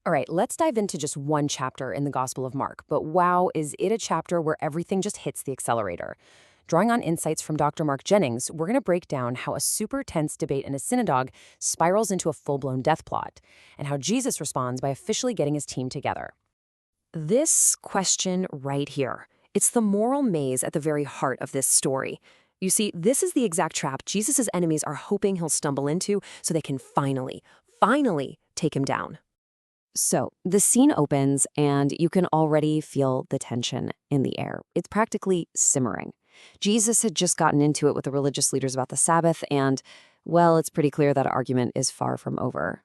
All right, let's dive into just one chapter in the Gospel of Mark. But wow, is it a chapter where everything just hits the accelerator. Drawing on insights from Dr. Mark Jennings, we're going to break down how a super tense debate in a synagogue spirals into a full-blown death plot, and how Jesus responds by officially getting his team together. This question right here, it's the moral maze at the very heart of this story. You see, this is the exact trap Jesus' enemies are hoping he'll stumble into so they can finally take him down. So the scene opens, and you can already feel the tension in the air. It's practically simmering. Jesus had just gotten into it with the religious leaders about the Sabbath, and, well, it's pretty clear that argument is far from over.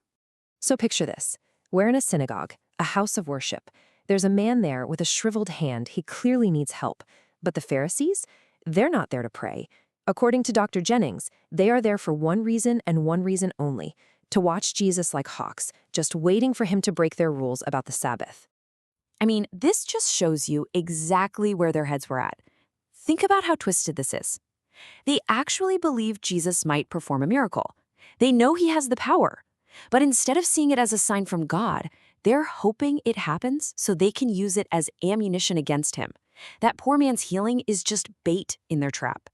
So picture this. We're in a synagogue, a house of worship. There's a man there with a shriveled hand. He clearly needs help. But the Pharisees? They're not there to pray. According to Dr. Jennings, they are there for one reason and one reason only: to watch Jesus like hawks, just waiting for him to break their rules about the Sabbath. I mean, this just shows you exactly where their heads were at. Think about how twisted this is. They actually believe Jesus might perform a miracle. They know he has the power. But instead of seeing it as a sign from God, they're hoping it happens so they can use it as ammunition against him. That poor man's healing is just bait in their trap.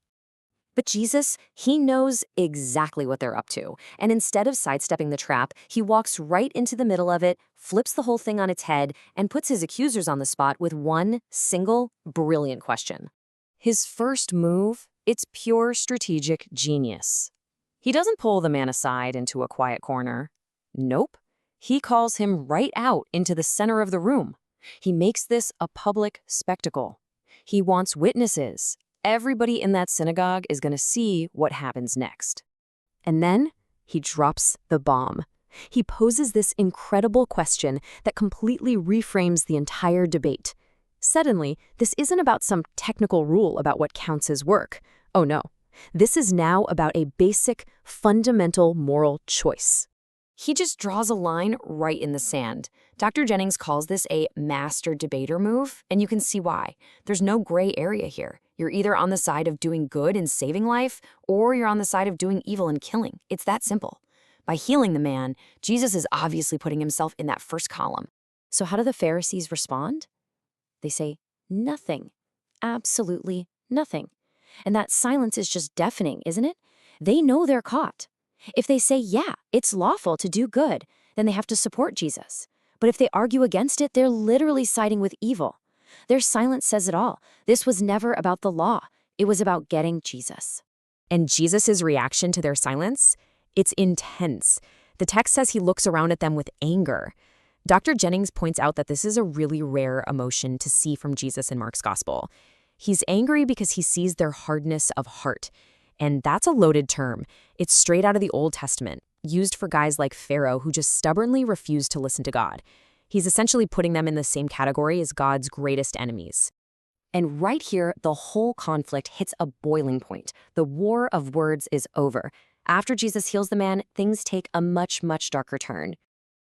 But Jesus, he knows exactly what they're up to, and instead of sidestepping the trap, he walks right into the middle of it, flips the whole thing on its head, and puts his accusers on the spot with one single, brilliant question. His first move, it's pure strategic genius. He doesn't pull the man aside into a quiet corner. Nope. He calls him right out into the center of the room. He makes this a public spectacle. He wants witnesses. Everybody in that synagogue is going to see what happens next. And then he drops the bomb. He poses this incredible question that completely reframes the entire debate. Suddenly, this isn't about some technical rule about what counts as work. Oh no. This is now about a basic, fundamental moral choice. He just draws a line right in the sand. Dr. Jennings calls this a master debater move, and you can see why. There's no gray area here. You're either on the side of doing good and saving life, or you're on the side of doing evil and killing. It's that simple. By healing the man, Jesus is obviously putting himself in that first column. So how do the Pharisees respond? They say nothing. Absolutely nothing. And that silence is just deafening, isn't it? They know they're caught. If they say, yeah, it's lawful to do good, then they have to support Jesus. But if they argue against it, they're literally siding with evil. Their silence says it all. This was never about the law. It was about getting Jesus. And Jesus' reaction to their silence? It's intense. The text says he looks around at them with anger. Dr. Jennings points out that this is a really rare emotion to see from Jesus in Mark's gospel. He's angry because he sees their hardness of heart. And that's a loaded term. It's straight out of the Old Testament, used for guys like Pharaoh who just stubbornly refused to listen to God. He's essentially putting them in the same category as God's greatest enemies. And right here, the whole conflict hits a boiling point. The war of words is over. After Jesus heals the man, things take a much darker turn.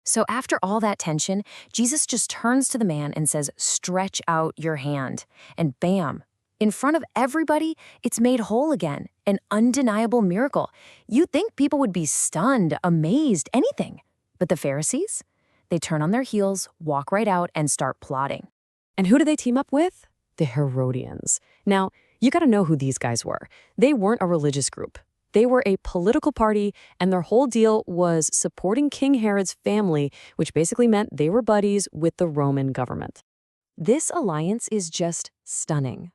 So after all that tension, Jesus just turns to the man and says, "Stretch out your hand." And bam! In front of everybody, it's made whole again. An undeniable miracle. You'd think people would be stunned, amazed, anything. But the Pharisees? They turn on their heels, walk right out, and start plotting. And who do they team up with? The Herodians. Now, you gotta know who these guys were. They weren't a religious group. They were a political party, and their whole deal was supporting King Herod's family, which basically meant they were buddies with the Roman government. This alliance is just stunning.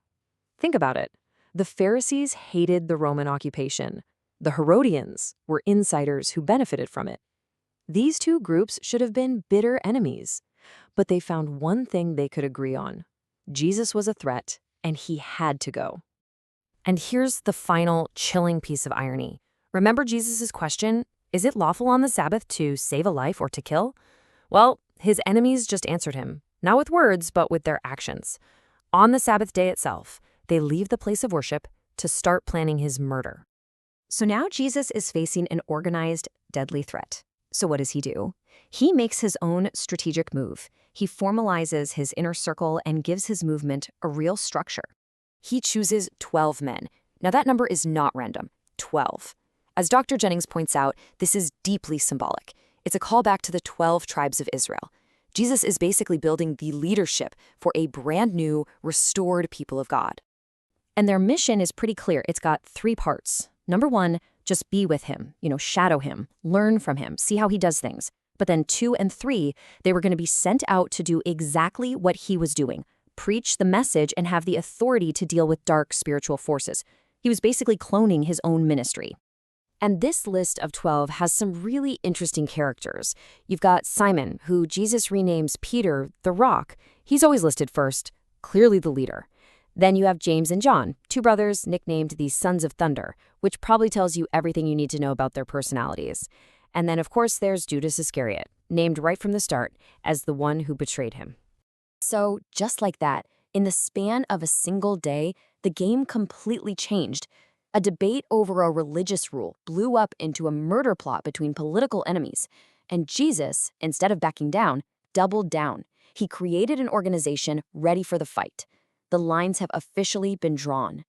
Think about it. The Pharisees hated the Roman occupation. The Herodians were insiders who benefited from it. These two groups should have been bitter enemies. But they found one thing they could agree on. Jesus was a threat, and he had to go. And here's the final chilling piece of irony. Remember Jesus' question, is it lawful on the Sabbath to save a life or to kill? Well, his enemies just answered him, not with words, but with their actions. On the Sabbath day itself, they leave the place of worship to start planning his murder. So now Jesus is facing an organized, deadly threat. So what does he do? He makes his own strategic move. He formalizes his inner circle and gives his movement a real structure. He chooses 12 men. Now that number is not random, 12. As Dr. Jennings points out, this is deeply symbolic. It's a callback to the 12 tribes of Israel. Jesus is basically building the leadership for a brand new, restored people of God. And their mission is pretty clear. It's got 3 parts. Number 1, just be with him, shadow him, learn from him, see how he does things. But then 2 and 3, they were going to be sent out to do exactly what he was doing, preach the message and have the authority to deal with dark spiritual forces. He was basically cloning his own ministry. And this list of 12 has some really interesting characters. You've got Simon, who Jesus renames Peter, the Rock. He's always listed first, clearly the leader. Then you have James and John, 2 brothers nicknamed the Sons of Thunder, which probably tells you everything you need to know about their personalities. And then, of course, there's Judas Iscariot, named right from the start as the one who betrayed him. So, just like that, in the span of a single day, the game completely changed. A debate over a religious rule blew up into a murder plot between political enemies. And Jesus, instead of backing down, doubled down. He created an organization ready for the fight. The lines have officially been drawn.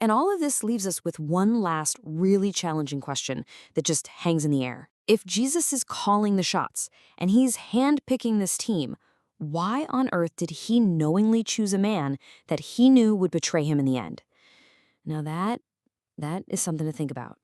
And all of this leaves us with one last really challenging question that just hangs in the air. If Jesus is calling the shots and he's handpicking this team, why on earth did he knowingly choose a man that he knew would betray him in the end? Now that is something to think about.